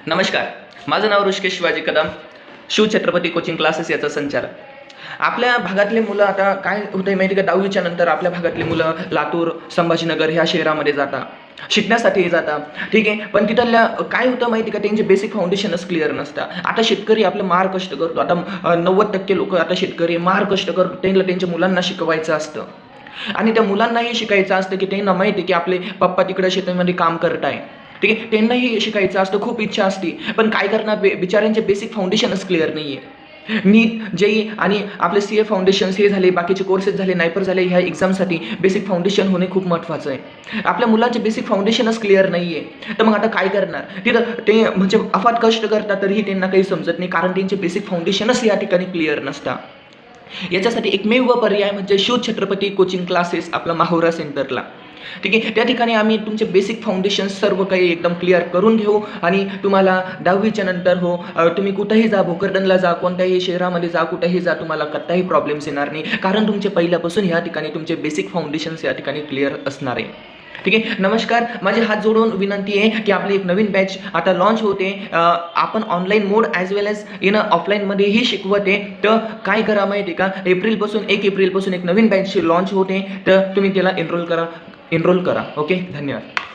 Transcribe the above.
नमस्कार, माझं नाव Rishikesh Shivaji Kadam, Shivchhatrapati coaching classes याचा संचालक. आपल्या भागातले मुलं आता काय होतंय माहिती का, 10वीच्या नंतर आपल्या भागातली मुलं लातूर, संभाजीनगर ह्या शहरामध्ये जातात, शिकण्यासाठी जातात. ठीक आहे, पण तिथल्या काय होतं माहिती का, त्यांचे बेसिक फाउंडेशनच क्लिअर नसतं. आता शेतकरी आपलं मार कष्ट करतो. आता 90% लोक आता शेतकरी मार कष्ट करतो. त्यांना त्यांच्या मुलांना शिकवायचं असतं आणि त्या मुलांनाही शिकायचं असतं की त्यांना माहिती आहे की आपले पप्पा तिकडे शेतामध्ये काम करत आहे. ठीक आहे, त्यांनाही शिकायचं असतं, खूप इच्छा असते, पण काय करणार, बिचाऱ्यांचे बेसिक फाउंडेशनच क्लिअर नाही आहे. नीट, जेई आणि आपले CA फाउंडेशन्स हे झाले, बाकीचे कोर्सेस झाले, नायपर झाले, ह्या एक्झामसाठी बेसिक फाउंडेशन होणे खूप महत्त्वाचं आहे. आपल्या मुलांचे बेसिक फाउंडेशनच क्लिअर नाही आहे, तर मग आता काय करणार. तिथं ते म्हणजे अफाट कष्ट करतात तरीही त्यांना काही समजत नाही, कारण त्यांचे बेसिक फाउंडेशनच या ठिकाणी क्लिअर नसतात. याच्यासाठी एकमेव पर्याय म्हणजे शिवछत्रपती कोचिंग क्लासेस, आपला माहुरा सेंटरला. ठीक आहे, त्या ठिकाणी आम्ही तुमचे बेसिक फाउंडेशन सर्व काही एकदम क्लिअर करून घेऊ आणि तुम्हाला 10वीच्या नंतर तुम्ही कुठेही जा, भोकरदनला जा, कोणत्याही शहरामध्ये जा, कुठेही जा, तुम्हाला कताही प्रॉब्लेम्स येणार नाही, कारण तुमचे पहिल्यापासून या ठिकाणी तुमचे बेसिक फाउंडेशन्स या ठिकाणी क्लिअर असणार आहे. ठीक आहे, नमस्कार, माझे हात जोडून विनंती आहे की आपली एक नवीन बॅच आता लॉन्च होते. आपण online mode as well as in ऑफलाईनमध्येही शिकवते. तर काय करा माहिती आहे का, 1 एप्रिलपासून एक नवीन बॅच लॉन्च होते, तर तुम्ही त्याला एनरोल करा. ओके, धन्यवाद.